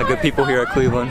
Good people here at Cleveland.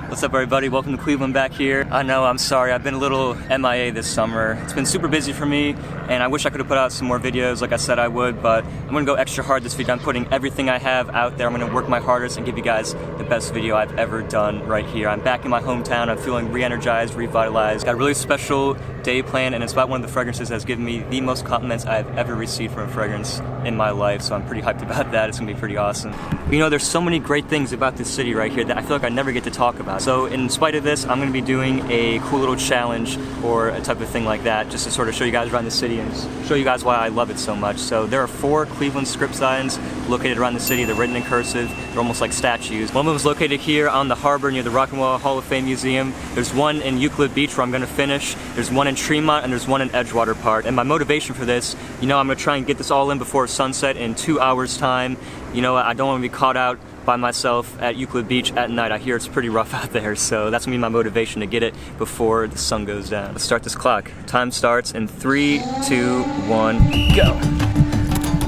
What's up, everybody? Welcome to Cleveland back here. I know, I'm sorry, I've been a little MIA this summer. It's been super busy for me, and I wish I could have put out some more videos like I said I would, but I'm gonna go extra hard this video. I'm putting everything I have out there. I'm gonna work my hardest and give you guys the best video I've ever done right here. I'm back in my hometown. I'm feeling re-energized, revitalized. Got a really special day planned, and it's about one of the fragrances that's given me the most compliments I've ever received from a fragrance in my life, so I'm pretty hyped about that. It's gonna be pretty awesome. You know, there's so many great things about this city right here that I feel like I never get to talk about. So in spite of this, I'm gonna be doing a cool little challenge or a type of thing like that, just to sort of show you guys around the city and show you guys why I love it so much. So there are 4 Cleveland script signs located around the city. They're written in cursive. They're almost like statues. One of them is located here on the harbor near the Rock and Roll Hall of Fame Museum. There's one in Euclid Beach where I'm gonna finish. There's one in Tremont, and there's one in Edgewater Park. And my motivation for this, you know, I'm gonna try and get this all in before sunset in 2 hours time. You know, I don't wanna be caught out by myself at Euclid Beach at night. I hear it's pretty rough out there, so that's gonna be my motivation to get it before the sun goes down. Let's start this clock. Time starts in 3, 2, 1, go.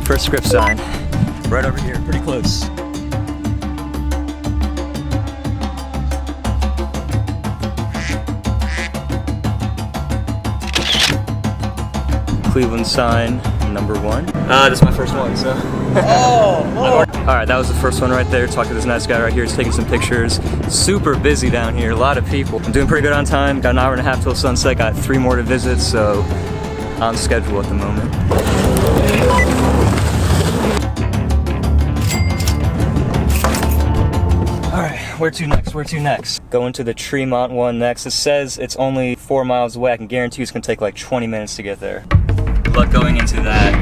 First script sign, right over here, pretty close. Cleveland sign number 1. This is my first one, so. Alright, that was the first one right there. Talked to this nice guy right here. He's taking some pictures. Super busy down here, a lot of people. I'm doing pretty good on time. Got an hour and a half till sunset. Got 3 more to visit, so on schedule at the moment. Alright, where to next? Where to next? Going to the Tremont one next. It says it's only 4 miles away. I can guarantee it's gonna take like 20 minutes to get there. Good luck going into that.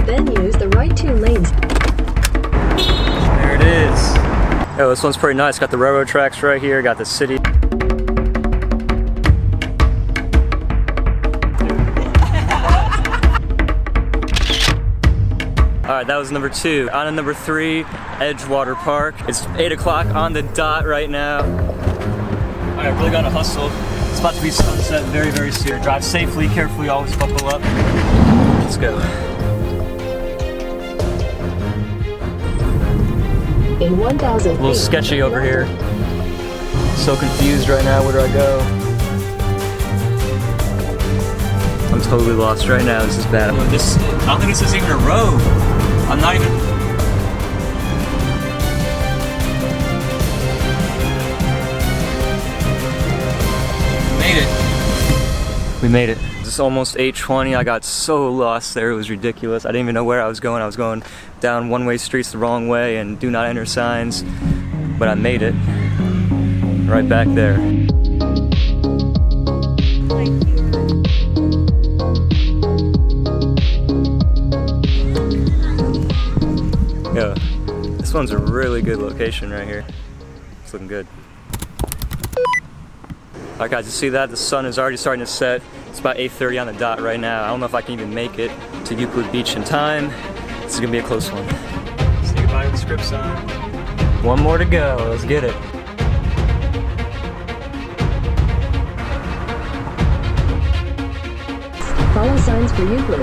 Then use the right 2 lanes. There it is. Oh, this one's pretty nice. Got the railroad tracks right here. Got the city. Alright, that was number 2. On to number 3, Edgewater Park. It's 8 o'clock on the dot right now. Alright, really gotta hustle. It's about to be sunset very, very soon. Drive safely, carefully, always buckle up. Let's go. In 1,000 A little sketchy over here. So confused right now. Where do I go? I'm totally lost right now. This is bad. I don't think this is even a road. I'm not even. Made it. We made it. It's almost 8:20. I got so lost there. It was ridiculous. I didn't even know where I was going. I was going down one-way streets the wrong way and do not enter signs. But I made it. Right back there. Yeah, this one's a really good location right here. It's looking good. Alright guys, you see that? The sun is already starting to set. It's about 8:30 on the dot right now. I don't know if I can even make it to Euclid Beach in time. This is gonna be a close one. Say goodbye to the script sign. One more to go, let's get it. Follow signs for Euclid.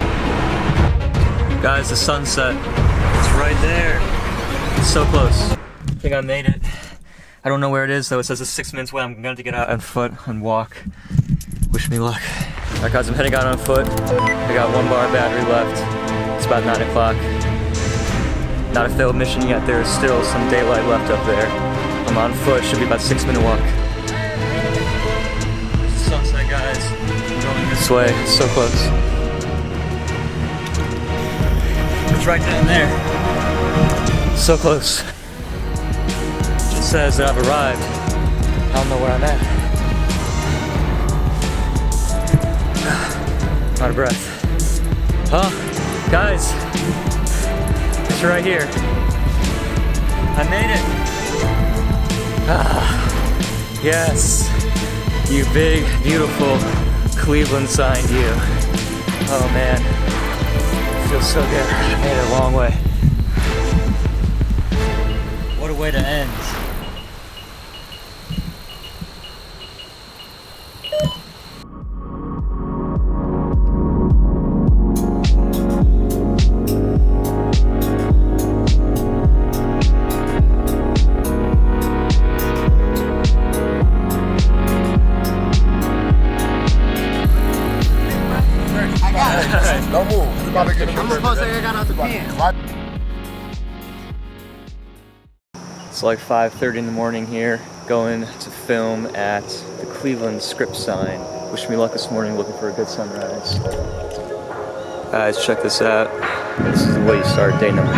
Guys, the sunset. It's right there. It's so close. I think I made it. I don't know where it is though. It says it's 6 minutes away. I'm going to have to get out on foot and walk. Wish me luck. Alright guys, I'm heading out on foot. I got 1 bar battery left. It's about 9 o'clock. Not a failed mission yet. There is still some daylight left up there. I'm on foot. Should be about a 6-minute walk. sunset, guys. Going this way, so close. It's right down there. So close. It says that I've arrived. I don't know where I'm at. Out of breath. Huh? Guys, it's right here. I made it. Yes. You big, beautiful Cleveland sign, you. Oh man, it feels so good. I made it a long way. What a way to end. Don't move. I'm gonna post it. I got out the pen. It's like 5:30 in the morning here, going to film at the Cleveland script sign. Wish me luck this morning, looking for a good sunrise. Guys, check this out. This is the way you start day number 2.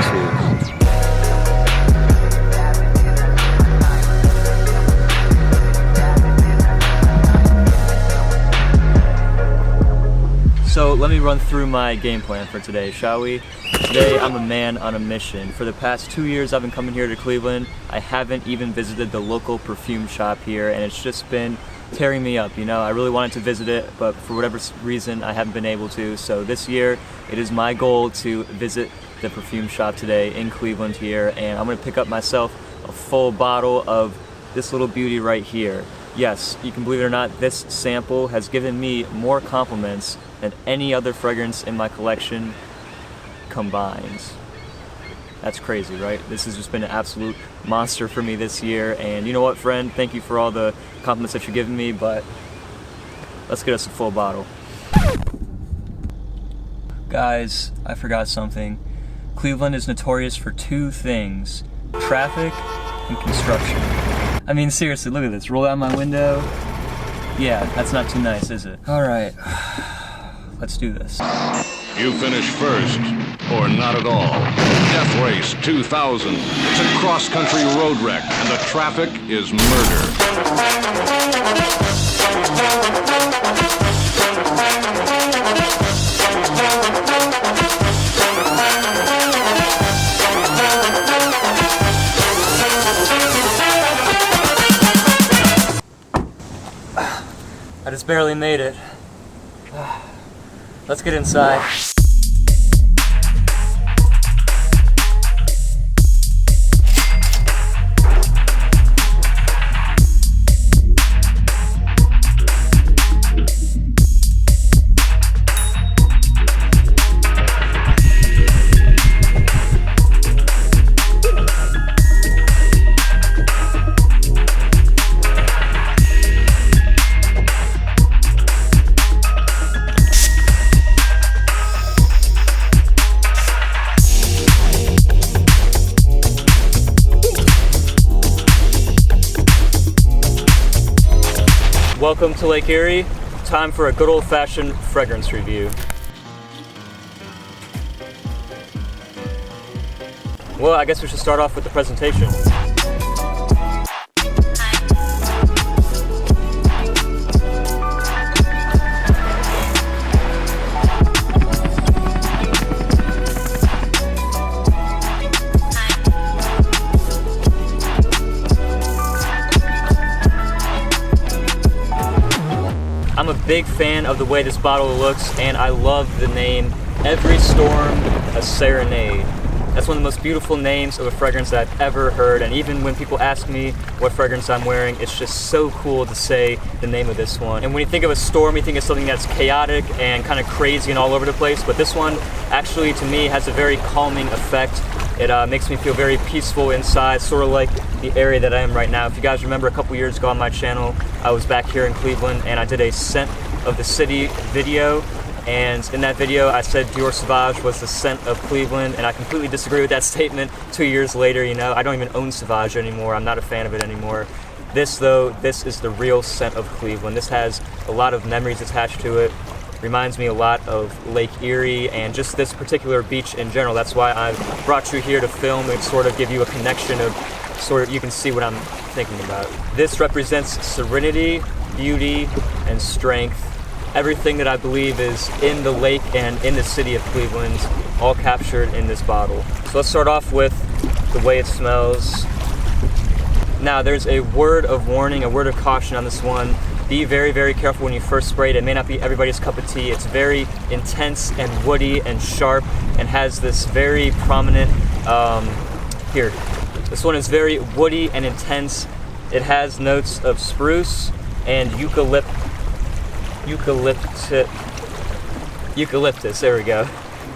So let me run through my game plan for today, shall we? Today I'm a man on a mission. For the past 2 years I've been coming here to Cleveland. I haven't even visited the local perfume shop here, and it's just been tearing me up, you know? I really wanted to visit it, but for whatever reason I haven't been able to. So this year it is my goal to visit the perfume shop today in Cleveland here, and I'm gonna pick up myself a full bottle of this little beauty right here. Yes, you can believe it or not, this sample has given me more compliments than any other fragrance in my collection combined. That's crazy, right? This has just been an absolute monster for me this year, and you know what, friend? Thank you for all the compliments that you're giving me, but let's get us a full bottle. Guys, I forgot something. Cleveland is notorious for 2 things: traffic and construction. I mean, seriously, look at this. Roll out my window. Yeah, that's not too nice, is it? All right. Let's do this. You finish first, or not at all. Death Race 2000. It's a cross-country road wreck, and the traffic is murder. I just barely made it. Let's get inside. Welcome to Lake Erie. Time for a good old-fashioned fragrance review. Well, I guess we should start off with the presentation. I'm a big fan of the way this bottle looks, and I love the name Every Storm a Serenade. That's one of the most beautiful names of a fragrance that I've ever heard, and even when people ask me what fragrance I'm wearing, it's just so cool to say the name of this one. And when you think of a storm, you think of something that's chaotic and kind of crazy and all over the place, but this one actually, to me, has a very calming effect. It makes me feel very peaceful inside, sort of like the area that I am right now. If you guys remember, a couple years ago on my channel, I was back here in Cleveland and I did a Scent of the City video. And in that video, I said Dior Sauvage was the scent of Cleveland, and I completely disagree with that statement 2 years later. You know, I don't even own Sauvage anymore. I'm not a fan of it anymore. This though, this is the real scent of Cleveland. This has a lot of memories attached to it. Reminds me a lot of Lake Erie and just this particular beach in general. That's why I brought you here to film and sort of give you a connection of sort of, you can see what I'm thinking about. This represents serenity, beauty, and strength. Everything that I believe is in the lake and in the city of Cleveland, all captured in this bottle. So let's start off with the way it smells. Now there's a word of warning, a word of caution on this one. Be very, very careful when you first spray it. It may not be everybody's cup of tea. It's very intense and woody and sharp and has this very prominent, here. This one is very woody and intense. It has notes of spruce and eucalyptus, there we go.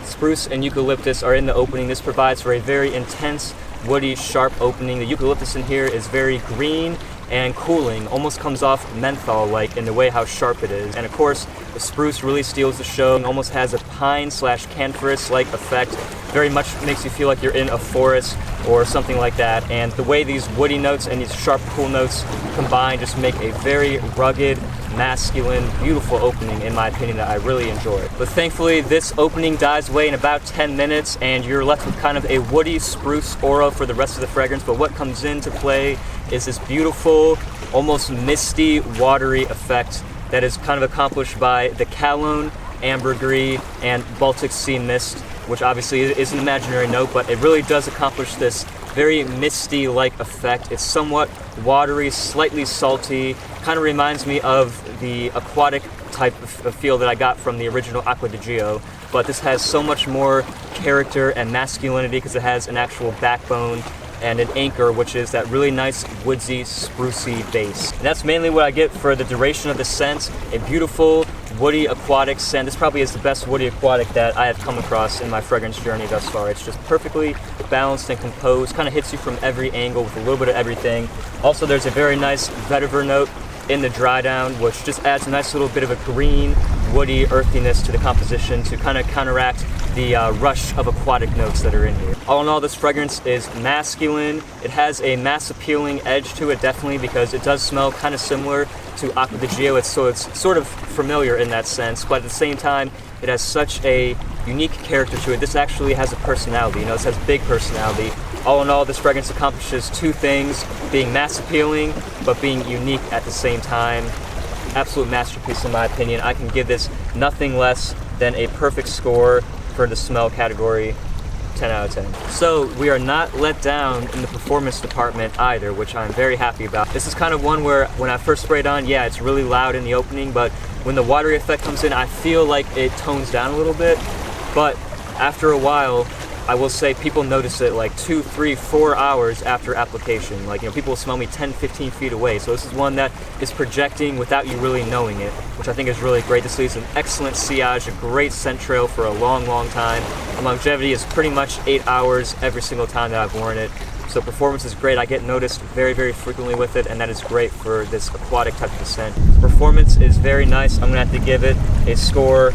Spruce and eucalyptus are in the opening. This provides for a very intense, woody, sharp opening. The eucalyptus in here is very green and cooling, almost comes off menthol-like in the way how sharp it is. And of course, the spruce really steals the show and almost has a pine/coniferous-like effect. Very much makes you feel like you're in a forest or something like that. And the way these woody notes and these sharp, cool notes combine just make a very rugged, masculine, beautiful opening, in my opinion, that I really enjoy. But thankfully, this opening dies away in about 10 minutes, and you're left with kind of a woody spruce aura for the rest of the fragrance. But what comes into play is this beautiful, almost misty, watery effect that is kind of accomplished by the Cologne, ambergris, and Baltic Sea mist, which obviously is an imaginary note, but it really does accomplish this very misty-like effect. It's somewhat watery, slightly salty, kind of reminds me of the aquatic type of feel that I got from the original Acqua di Gio, but this has so much more character and masculinity because it has an actual backbone and an anchor, which is that really nice woodsy, sprucey base. And that's mainly what I get for the duration of the scent. A beautiful, woody, aquatic scent. This probably is the best woody aquatic that I have come across in my fragrance journey thus far. It's just perfectly balanced and composed, kind of hits you from every angle with a little bit of everything. Also, there's a very nice vetiver note in the dry down, which just adds a nice little bit of a green, woody earthiness to the composition to kind of counteract the rush of aquatic notes that are in here. All in all, this fragrance is masculine. It has a mass appealing edge to it, definitely, because it does smell kind of similar to Acqua di Gio. It's sort of familiar in that sense, but at the same time, it has such a unique character to it. This actually has a personality, this has big personality. All in all, this fragrance accomplishes two things, being mass appealing, but being unique at the same time. Absolute masterpiece in my opinion. I can give this nothing less than a perfect score for the smell category, 10 out of 10. So we are not let down in the performance department either, which I'm very happy about. This is kind of one where when I first sprayed on, yeah, it's really loud in the opening, but when the watery effect comes in, I feel like it tones down a little bit. But after a while, I will say people notice it like 2, 3, 4 hours after application. Like, people will smell me 10, 15 feet away. So this is one that is projecting without you really knowing it, which I think is really great. This leaves an excellent sillage, a great scent trail for a long, long time. And longevity is pretty much 8 hours every single time that I've worn it. So performance is great. I get noticed very, very frequently with it, and that is great for this aquatic type of scent. Performance is very nice. I'm gonna have to give it a score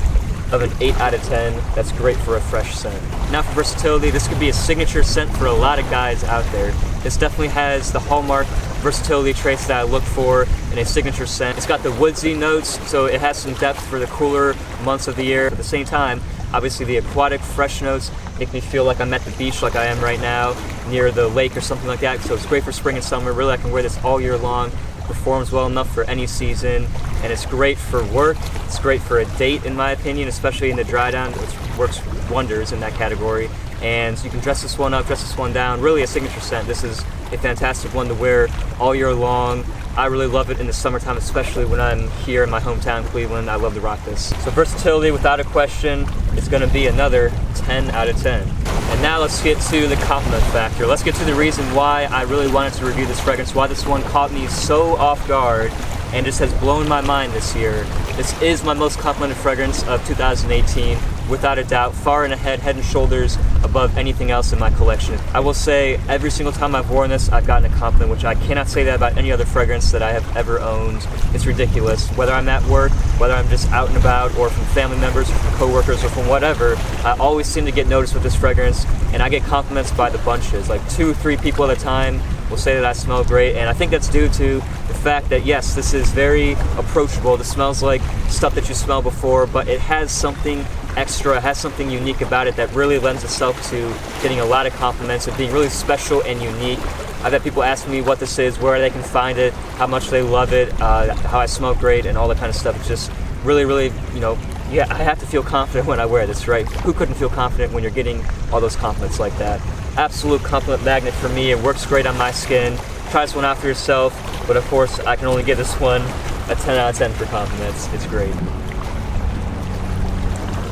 of an 8 out of 10. That's great for a fresh scent. Now for versatility, this could be a signature scent for a lot of guys out there. This definitely has the hallmark versatility traits that I look for in a signature scent. It's got the woodsy notes, so it has some depth for the cooler months of the year. At the same time, obviously the aquatic fresh notes make me feel like I'm at the beach like I am right now, near the lake or something like that. So it's great for spring and summer. Really, I can wear this all year long. Performs well enough for any season, and it's great for work. It's great for a date, in my opinion, especially in the dry down, which works wonders in that category. And you can dress this one up, dress this one down. Really a signature scent. This is a fantastic one to wear all year long. I really love it in the summertime, especially when I'm here in my hometown, Cleveland. I love to rock this. So versatility, without a question, is gonna be another 10 out of 10. And now let's get to the compliment factor. Let's get to the reason why I really wanted to review this fragrance, why this one caught me so off guard and just has blown my mind this year. This is my most complimented fragrance of 2018, without a doubt, far and ahead, head and shoulders above anything else in my collection. I will say every single time I've worn this, I've gotten a compliment, which I cannot say that about any other fragrance that I have ever owned. It's ridiculous. Whether I'm at work, whether I'm just out and about, or from family members, or from coworkers, or from whatever, I always seem to get noticed with this fragrance, and I get compliments by the bunches, like 2, 3 people at a time will say that I smell great, and I think that's due to the fact that yes, this is very approachable. This smells like stuff that you smelled before, but it has something extra, it has something unique about it that really lends itself to getting a lot of compliments of being really special and unique. I've had people ask me what this is, where they can find it, how much they love it, how I smell great, and all that kind of stuff. It's just really, really, you know, yeah, I have to feel confident when I wear this, right? Who couldn't feel confident when you're getting all those compliments like that? Absolute compliment magnet for me. It works great on my skin. Try this one out for yourself, but of course, I can only give this one a 10 out of 10 for compliments. It's great.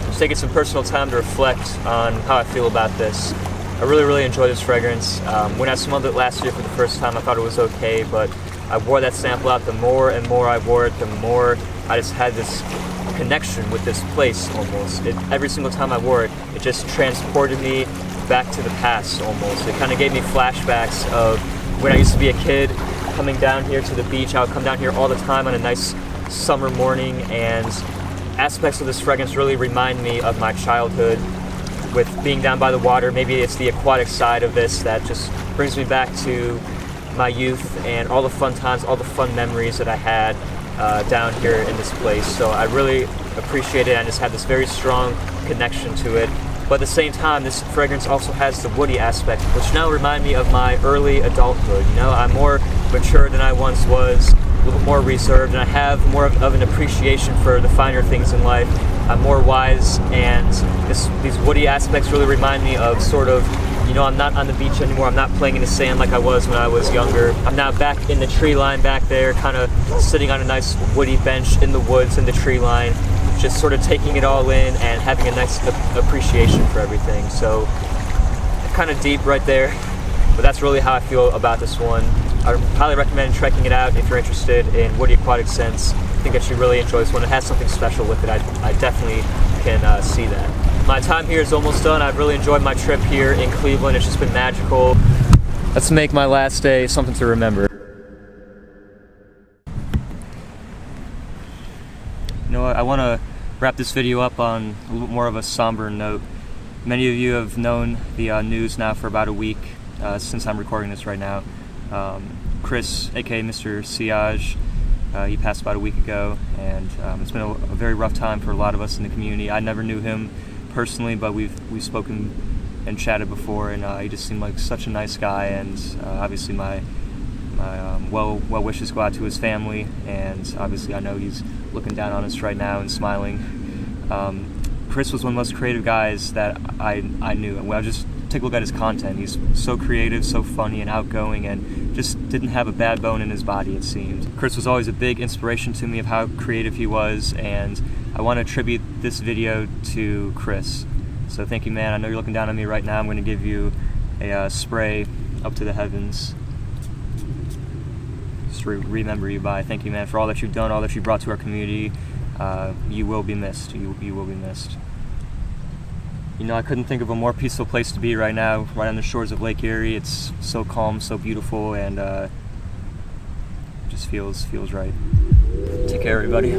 Just taking some personal time to reflect on how I feel about this. I really, really enjoy this fragrance. When I smelled it last year for the first time, I thought it was okay, but I wore that sample out. The more and more I wore it, the more I just had this connection with this place almost. Every single time I wore it, it just transported me back to the past almost. It kind of gave me flashbacks of when I used to be a kid coming down here to the beach. I would come down here all the time on a nice summer morning, and aspects of this fragrance really remind me of my childhood with being down by the water. Maybe it's the aquatic side of this that just brings me back to my youth and all the fun times, all the fun memories that I had down here in this place. So I really appreciate it. I just have this very strong connection to it. But at the same time, this fragrance also has the woody aspect, which now remind me of my early adulthood. You know, I'm more mature than I once was, a little bit more reserved, and I have more of an appreciation for the finer things in life. I'm more wise, and these woody aspects really remind me of sort of, you know, I'm not on the beach anymore. I'm not playing in the sand like I was when I was younger. I'm now back in the tree line back there, kind of sitting on a nice woody bench in the woods in the tree line, just sort of taking it all in and having a nice appreciation for everything. So kind of deep right there, but that's really how I feel about this one. I highly recommend checking it out if you're interested in woody aquatic scents. I think that you really enjoy this one. It has something special with it. I definitely can see that. My time here is almost done. I've really enjoyed my trip here in Cleveland. It's just been magical. Let's make my last day something to remember. You know what, I want to wrap this video up on a little more of a somber note. Many of you have known the news now for about a week since I'm recording this right now. Chris, aka Mr. Siage, he passed about a week ago, and it's been a very rough time for a lot of us in the community. I never knew him personally, but we've spoken and chatted before, and he just seemed like such a nice guy. And obviously my well wishes go out to his family, and obviously I know he's looking down on us right now and smiling. Chris was one of the most creative guys that I knew. Well, just take a look at his content. He's so creative, so funny and outgoing, and just didn't have a bad bone in his body, it seemed. Chris was always a big inspiration to me of how creative he was, and I want to attribute this video to Chris. So thank you, man. I know you're looking down on me right now. I'm going to give you a spray up to the heavens just to remember you by. Thank you, man, for all that you've done, all that you brought to our community. You will be missed. You will be missed. You know, I couldn't think of a more peaceful place to be right now, right on the shores of Lake Erie. It's so calm, so beautiful, and just feels right. Take care, everybody.